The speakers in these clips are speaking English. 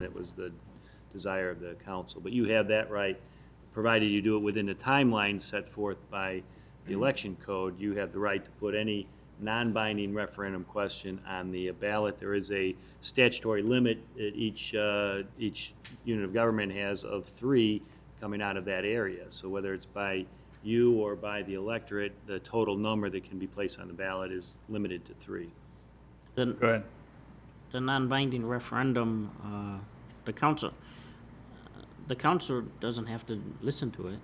It was the desire of the council. But you have that right, provided you do it within the timeline set forth by the election code. You have the right to put any non-binding referendum question on the ballot. There is a statutory limit that each unit of government has of 3 coming out of that area. So whether it's by you or by the electorate, the total number that can be placed on the ballot is limited to 3. Go ahead. The non-binding referendum, the council doesn't have to listen to it,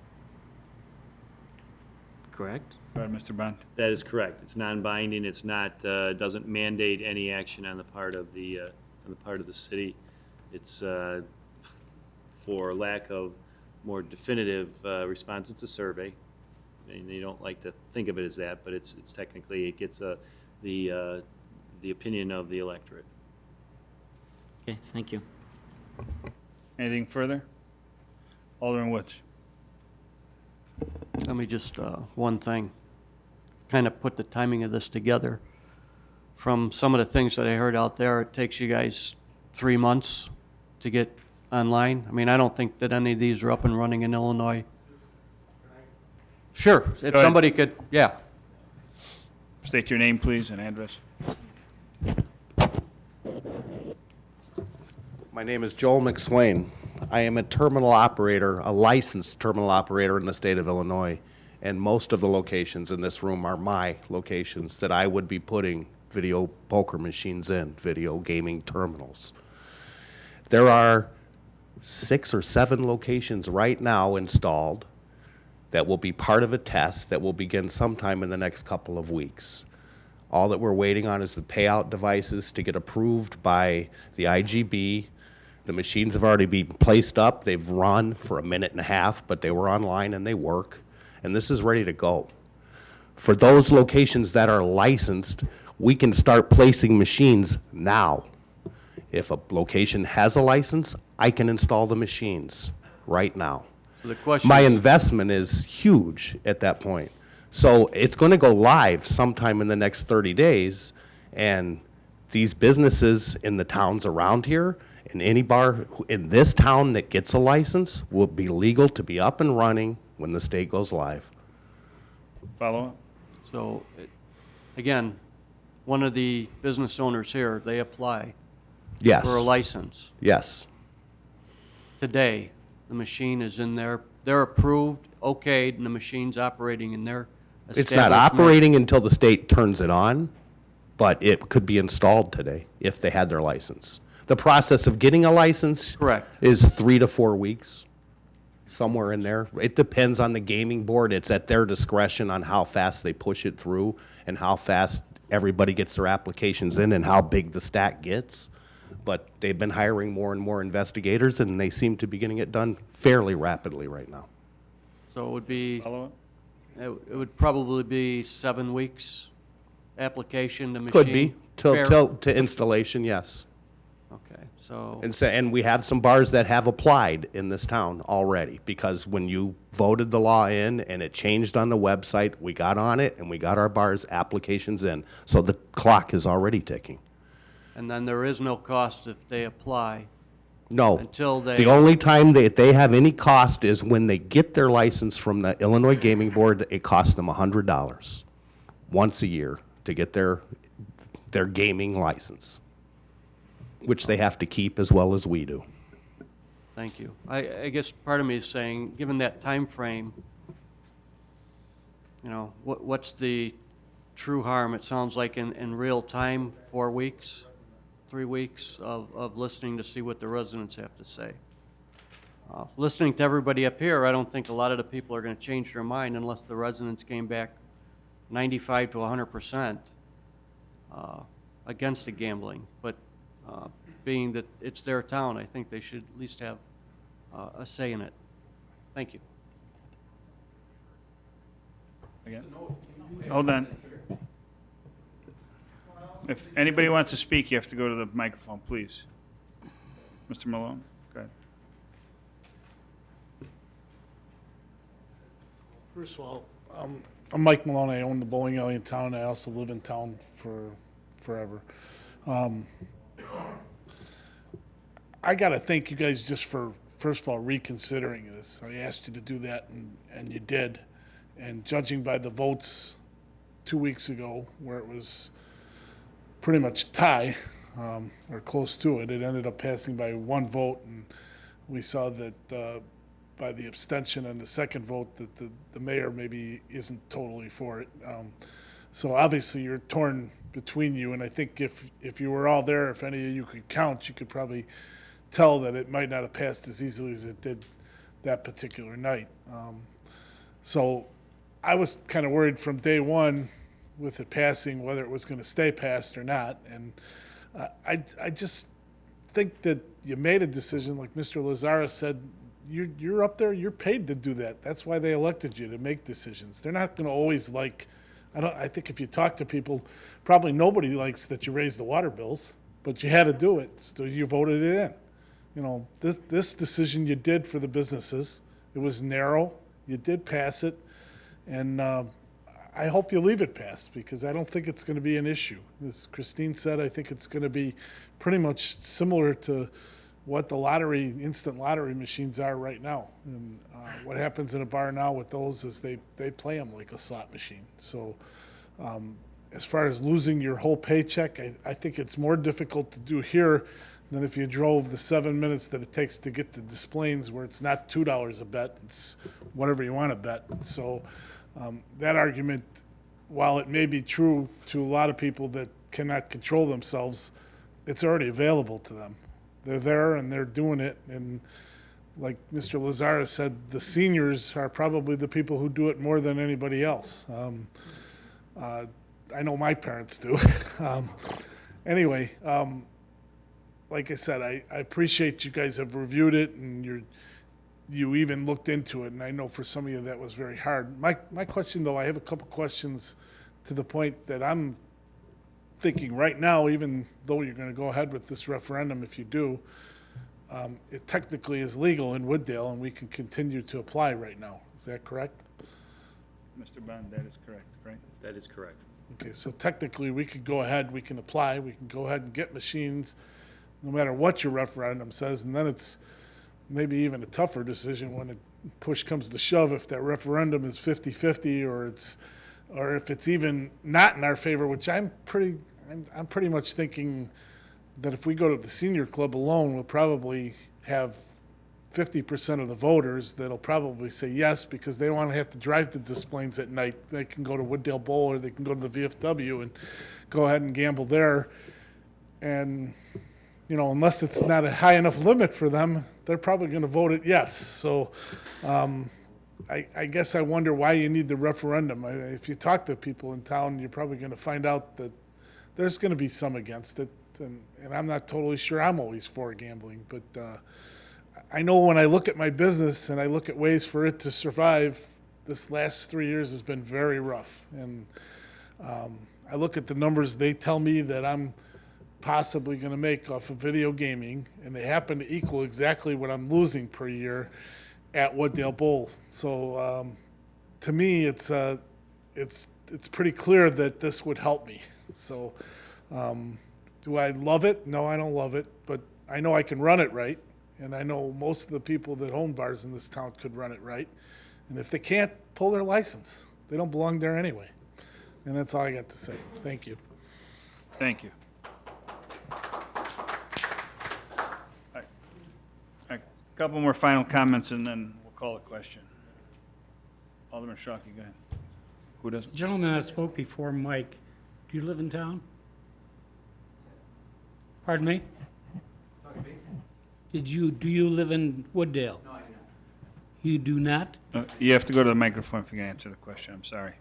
correct? Go ahead, Mr. Bond. That is correct. It's non-binding. It's not, doesn't mandate any action on the part of the city. It's, for lack of more definitive response, it's a survey. And you don't like to think of it as that, but it's technically, it gets the opinion of the electorate. Okay, thank you. Anything further? Alderman Woods. Let me just, one thing, kind of put the timing of this together. From some of the things that I heard out there, it takes you guys 3 months to get online. I mean, I don't think that any of these are up and running in Illinois. Sure, if ahead. somebody could, yeah. State your name, please, and address. My name is Joel McSwain. I am a terminal operator, a licensed terminal operator in the state of Illinois, and most of the locations in this room are my locations that I would be putting video poker machines in, video gaming terminals. There are 6 or 7 locations right now installed that will be part of a test that will begin sometime in the next couple of weeks. All that we're waiting on is the payout devices to get approved by the IGB. The machines have already been placed up. They've run for 1.5 minutes, but they were online and they work. And this is ready to go. For those locations that are licensed, we can start placing machines now. If a location has a license, I can install the machines right now. The question My is, investment is huge at that point. So it's going to go live sometime in the next 30 days, and these businesses in the towns around here, and any bar in this town that gets a license will be legal to be up and running when the state goes live. Follow up? so, again, one of the business owners here, they apply Yes. for a license. Yes. Today, the machine is in there, they're approved, okayed, and the machine's operating in their It's not establishment. operating until the state turns it on, but it could be installed today if they had their license. The process of getting a license Correct. is 3 to 4 weeks, somewhere in there. It depends on the gaming board. It's at their discretion on how fast they push it through and how fast everybody gets their applications in and how big the stack gets. But they've been hiring more and more investigators, and they seem to be getting it done fairly rapidly right now. So it would be, Follow up? it would probably be 7 weeks application to machine. Could be, Fair- to installation, yes. Okay, so, And we have some bars that have applied in this town already, because when you voted the law in and it changed on the website, we got on it and we got our bars' applications in. So the clock is already ticking. and then there is no cost if they apply No. until they. The only time that they have any cost is when they get their license from the Illinois Gaming Board. It costs them $100 once a year to get their gaming license, which they have to keep as well as we do. Thank you. I guess part of me is saying, given that time frame, you know, what's the true harm? It sounds like in real time, 4 weeks, 3 weeks of listening to see what the residents have to say. Listening to everybody up here, I don't think a lot of the people are going to change their mind unless the residents came back 95 to 100% against the gambling. But being that it's their town, I think they should at least have a say in it. Thank you. Again? Hold on. If anybody wants to speak, you have to go to the microphone, please. Mr. Malone, go ahead. First of all, I'm Mike Malone. I own the bowling alley in town. I also live in town for forever. I got to thank you guys just for, first of all, reconsidering this. I asked you to do that, and you did. And judging by the votes 2 weeks ago, where it was pretty much a tie, or close to it, it ended up passing by one vote, and we saw that by the abstention and the second vote that the mayor maybe isn't totally for it. So obviously you're torn between you, and I think if you were all there, if any of you could count, you could probably tell that it might not have passed as easily as it did that particular night. So I was kind of worried from day one with it passing whether it was going to stay passed or not, and I just think that you made a decision, like Mr. Lazara said. You're up there. You're paid to do that. That's why they elected you, to make decisions. They're not going to always like. I think if you talk to people, probably nobody likes that you raise the water bills, but you had to do it, so you voted it in. You know, this decision you did for the businesses. It was narrow. You did pass it, and I hope you leave it passed, because I don't think it's going to be an issue. As Christine said, I think it's going to be pretty much similar to what the instant lottery machines are right now. And what happens in a bar now with those is they play them like a slot machine. So as far as losing your whole paycheck, I think it's more difficult to do here than if you drove the 7 minutes that it takes to get to Des Plaines, where it's not $2 a bet, it's whatever you want to bet. So that argument, while it may be true to a lot of people that cannot control themselves, it's already available to them. They're there and they're doing it. And like Mr. Lazara said, the seniors are probably the people who do it more than anybody else. I know my parents do. Anyway, like I said, I appreciate you guys have reviewed it, and you even looked into it. And I know for some of you that was very hard. My question, though, I have a couple questions to the point that I'm thinking right now, even though you're going to go ahead with this referendum, if you do, it technically is legal in Wooddale, and we can continue to apply right now. Is that correct? Mr. Bond, that is correct, right? That is correct. Okay, so technically, we could go ahead, we can apply, we can go ahead and get machines, no matter what your referendum says, and then it's maybe even a tougher decision when push comes to shove, if that referendum is 50-50, or if it's even not in our favor, which I'm pretty much thinking that if we go to the senior club alone, we'll probably have 50% of the voters that'll probably say yes, because they don't want to have to drive to Des Plaines at night. They can go to Wooddale Bowl, or they can go to the VFW and go ahead and gamble there. And, you know, unless it's not a high enough limit for them, they're probably going to vote it yes. So I guess I wonder why you need the referendum. If you talk to people in town, you're probably going to find out that there's going to be some against it. And I'm not totally sure I'm always for gambling, but I know when I look at my business and I look at ways for it to survive, this last 3 years has been very rough. And I look at the numbers they tell me that I'm possibly going to make off of video gaming, and they happen to equal exactly what I'm losing per year at Wooddale Bowl. So to me, it's pretty clear that this would help me. So do I love it? No, I don't love it, but I know I can run it right, and I know most of the people that own bars in this town could run it right. And if they can't, pull their license. They don't belong there anyway. And that's all I got to say. Thank you. Thank you. All right. A couple more final comments, and then we'll call a question. Alderman Shockey, go ahead. Who doesn't? Gentleman that spoke before, Mike, do you live in town? Pardon me? Do you live in Wooddale? No, I do not. You do not? You have to go to the microphone if you're going to answer the question. I'm sorry.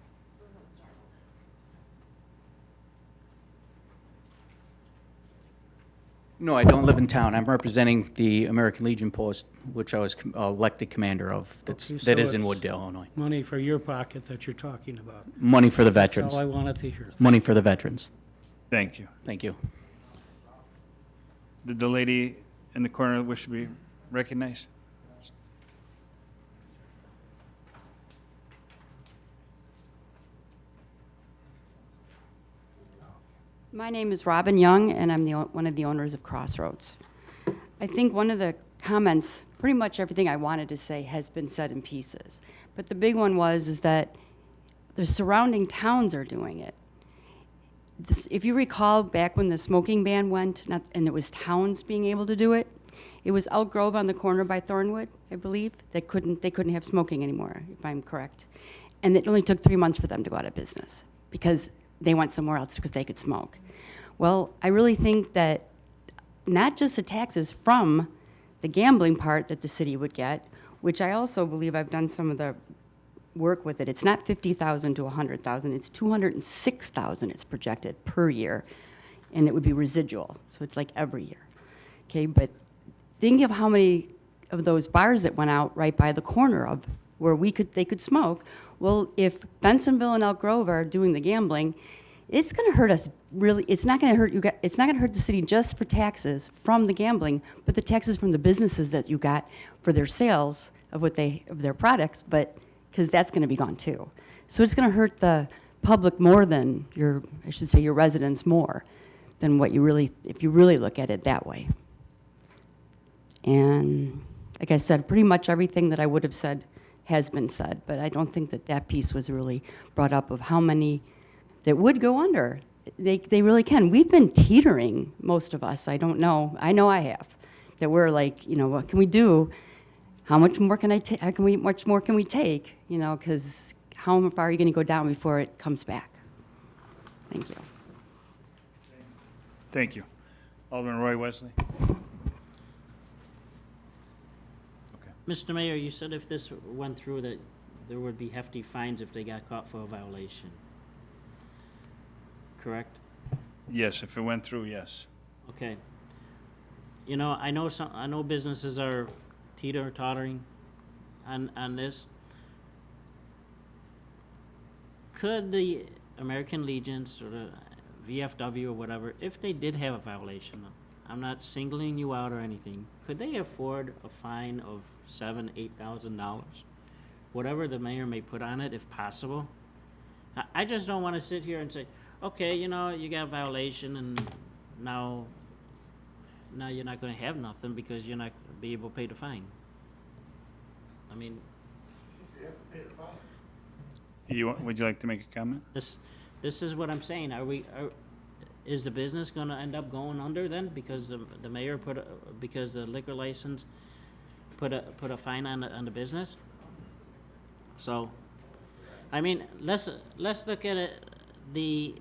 No, I don't live in town. I'm representing the American Legion Post, which I was elected commander of. Okay, so That is in it's Wooddale, Illinois. Money for your pocket that you're talking about. Money for the That's veterans. all I wanted to hear. Money for the veterans. Thank you. Thank you. Did the lady in the corner wish to be recognized? My name is Robin Young, and I'm one of the owners of Crossroads. I think one of the comments, pretty much everything I wanted to say has been said in pieces. But the big one is that the surrounding towns are doing it. If you recall back when the smoking ban went, and it was towns being able to do it, it was Elk Grove on the corner by Thornwood, I believe, they couldn't have smoking anymore, if I'm correct. And it only took 3 months for them to go out of business because they went somewhere else because they could smoke. Well, I really think that not just the taxes from the gambling part that the city would get, which I also believe I've done some of the work with it. It's not 50,000 to 100,000. It's 206,000 it's projected per year, and it would be residual. So it's like every year. Okay, but think of how many of those bars that went out right by the corner of where they could smoke. Well, if Bensonville and Elk Grove are doing the gambling, it's going to hurt us really. It's not going to hurt you. It's not going to hurt the city just for taxes from the gambling, but the taxes from the businesses that you got for their sales of their products. But because that's going to be gone too, so it's going to hurt the public more than your residents more than what you really, if you really look at it that way. And like I said, pretty much everything that I would have said has been said, but I don't think that piece was really brought up of how many that would go under. They really can. We've been teetering, most of us. I don't know. I know I have. That we're like, what can we do? How much more can I take? Much more can we take? Because how far are you going to go down before it comes back? Thank you. Thank you. Alderman Roy Wesley. Mr. Mayor, you said if this went through that there would be hefty fines if they got caught for a violation. Correct? Yes, if it went through, yes. Okay. I know businesses are teeter-tottering on this. Could the American Legions or the VFW or whatever, if they did have a violation, I'm not singling you out or anything, could they afford a fine of $7,000-8,000? Whatever the mayor may put on it, if possible. I just don't want to sit here and say, okay, you got a violation and now you're not going to have nothing because you're not going to be able to pay the fine. I mean, Would you like to make a comment? this is what I'm saying. Is the business going to end up going under then because the mayor because the liquor license put a fine on the business? So, I mean, let's look at it. The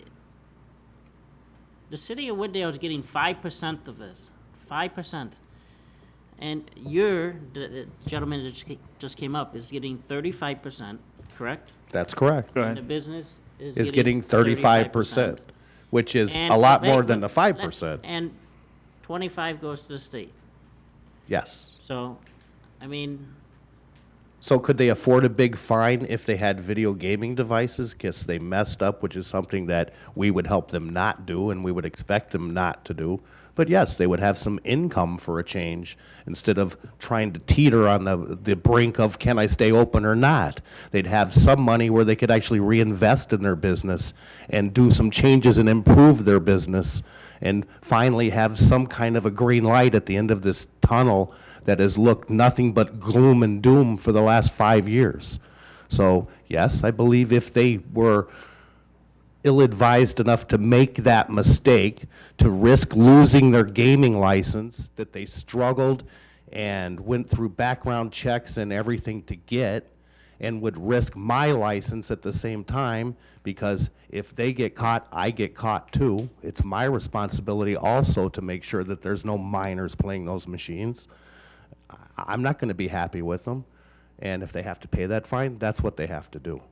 city of Wooddale is getting 5% of this, 5%, and the gentleman that just came up is getting 35%, correct? That's correct. Go And the ahead. business Is getting 35%, which is And a lot wait, more than but the 5%. And 25 goes to the state. Yes. So, I mean, So could they afford a big fine if they had video gaming devices because they messed up, which is something that we would help them not do and we would expect them not to do. But yes, they would have some income for a change instead of trying to teeter on the brink of can I stay open or not. They'd have some money where they could actually reinvest in their business and do some changes and improve their business and finally have some kind of a green light at the end of this tunnel that has looked nothing but gloom and doom for the last 5 years. So yes, I believe if they were ill-advised enough to make that mistake, to risk losing their gaming license that they struggled and went through background checks and everything to get, and would risk my license at the same time, because if they get caught, I get caught too. It's my responsibility also to make sure that there's no minors playing those machines. I'm not going to be happy with them, and if they have to pay that fine, that's what they have to do.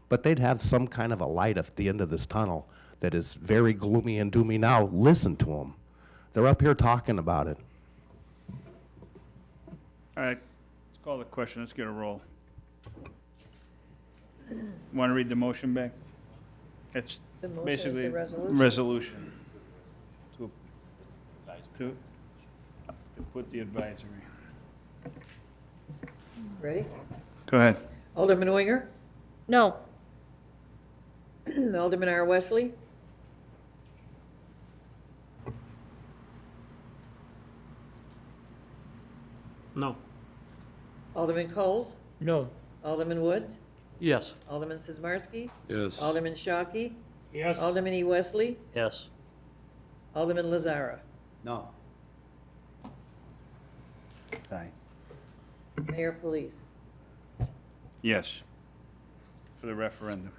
But they'd have some kind of a light at the end of this tunnel that is very gloomy and doomy now. Listen to them. They're up here talking about it. All right, let's call the question. Let's get a roll. Want to read the motion back? It's The motion is basically the resolution. resolution. To put the advisory. Ready? Go ahead. Alderman Winger? No. Alderman R. Wesley? No. Alderman Coles? No. Alderman Woods? Yes. Alderman Sizmarsky? Yes. Alderman Shockey? Yes. Alderman E. Wesley? Yes. Alderman Lazara? No. Aye. Mayor Police? Yes. For the referendum.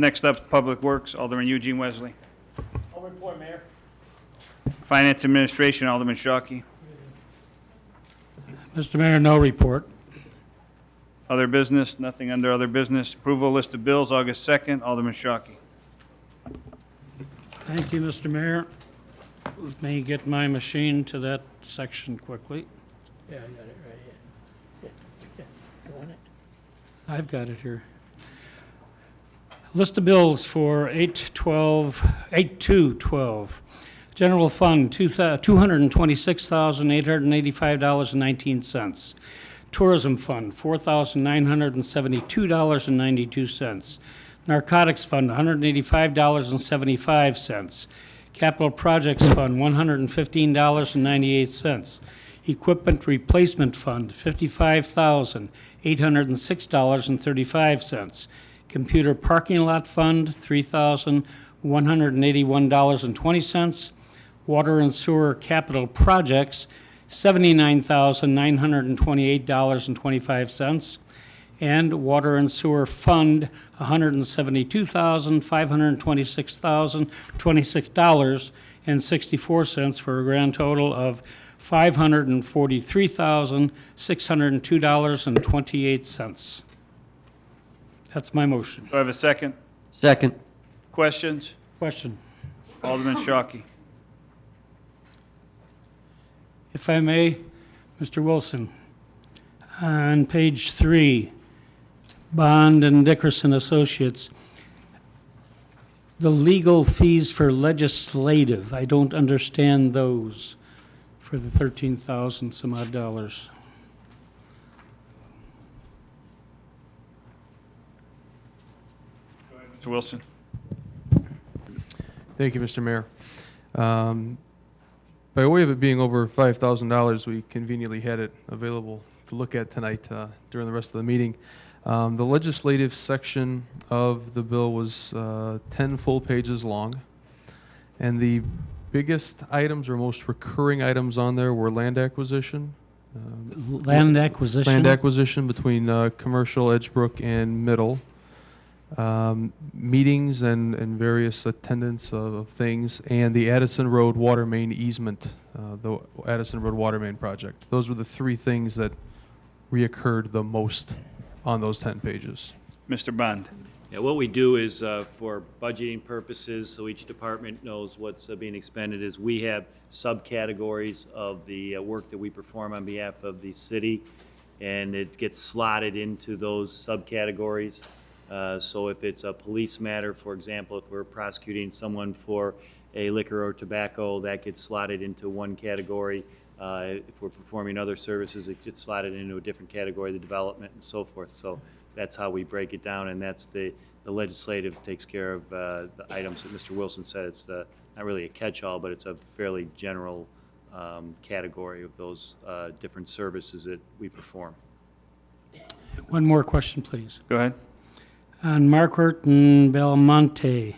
Next up, Public Works, Alderman Eugene Wesley. I'll report, Mayor. Finance Administration, Alderman Shockey. Mr. Mayor, no report. Other business, nothing under other business. Approval list of bills, August 2nd, Alderman Shockey. Thank you, Mr. Mayor. Let me get my machine to that section quickly. Yeah, I got it right here. You want it? I've got it here. List of bills for 8/2/12. General Fund, $226,885.19. Tourism Fund, $4,972.92. Narcotics Fund, $185.75. Capital Projects Fund, $115.98. Equipment Replacement Fund, $55,806.35. Computer Parking Lot Fund, $3,181.20. Water and Sewer Capital Projects, $79,928.25. And Water and Sewer Fund, $172,526,026.64 for a grand total of $543,602.28. That's my motion. Do I have a second? Second. Questions? Question. Alderman Shockey. If I may, Mr. Wilson, on page 3, Bond and Dickerson Associates, the legal fees for legislative, I don't understand those for the 13,000 some odd dollars. Mr. Wilson. Thank you, Mr. Mayor. By way of it being over $5,000, we conveniently had it available to look at tonight during the rest of the meeting. The legislative section of the bill was 10 full pages long, and the biggest items or most recurring items on there were land acquisition. Land acquisition? Land acquisition between commercial Edgebrook and Middle. Meetings and various attendance of things, and the Addison Road water main easement, the Addison Road water main project. Those were the three things that reoccurred the most on those 10 pages. Mr. Bond. Yeah, what we do is, for budgeting purposes, so each department knows what's being expended, is we have subcategories of the work that we perform on behalf of the city, and it gets slotted into those subcategories. So if it's a police matter, for example, if we're prosecuting someone for a liquor or tobacco, that gets slotted into one category. If we're performing other services, it gets slotted into a different category, the development and so forth. So that's how we break it down, and that's the legislative takes care of the items that Mr. Wilson said. It's not really a catch-all, but it's a fairly general category of those different services that we perform. One more question, please. Go ahead. On Marquardt and Belmonte,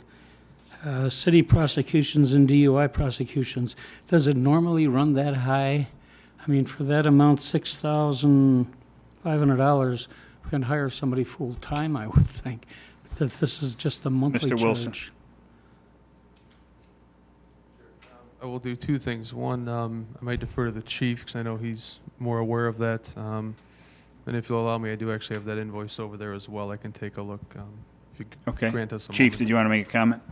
city prosecutions and DUI prosecutions, does it normally run that high? I mean, for that amount, $6,500, we can hire somebody full-time, I would think. But if this is just a monthly Mr. Wilson. charge. I will do two things. One, I might defer to the chief because I know he's more aware of that. And if you'll allow me, I do actually have that invoice over there as well. I can take a look. If you Okay. grant us a Chief, moment. did you want to make a comment?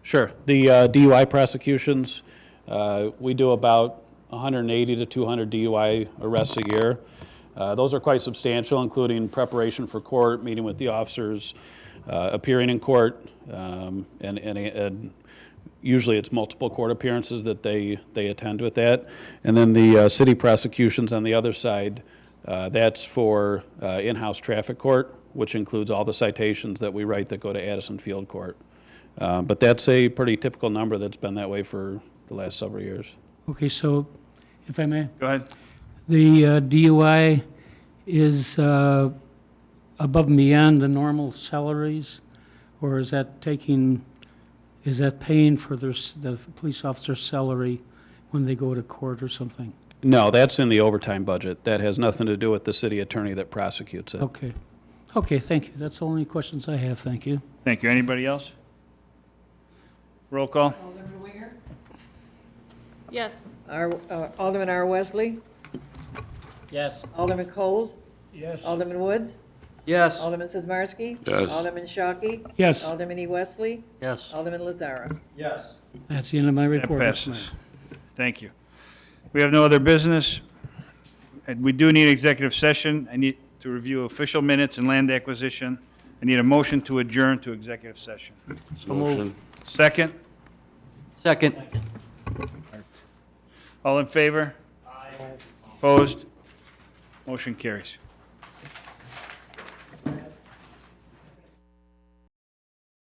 Sure. The DUI prosecutions, we do about 180 to 200 DUI arrests a year. Those are quite substantial, including preparation for court, meeting with the officers, appearing in court, and usually it's multiple court appearances that they attend with that. And then the city prosecutions on the other side, That's for in-house traffic court, which includes all the citations that we write that go to Addison Field Court. But that's a pretty typical number that's been that way for the last several years. Okay, so, if I may, Go ahead. the DUI is above and beyond the normal salaries? Or is that paying for the police officer's salary when they go to court or something? No, that's in the overtime budget. That has nothing to do with the city attorney that prosecutes it. Okay. Okay, thank you. That's the only questions I have. Thank you. Thank you. Anybody else? Roll call. Alderman Winger? Yes. Alderman R. Wesley? Yes. Alderman Coles? Yes. Alderman Woods? Yes. Alderman Sizmarsky? Yes. Alderman Shockey? Yes, Alderman E. Wesley? Yes. Alderman Lazara? that's the end of my That report. Mr. Mayor. passes. Thank you. We have no other business. And we do need executive session. I need to review official minutes and land acquisition. I need a motion to adjourn to executive session. Second? Second. All in favor? Opposed? Motion carries.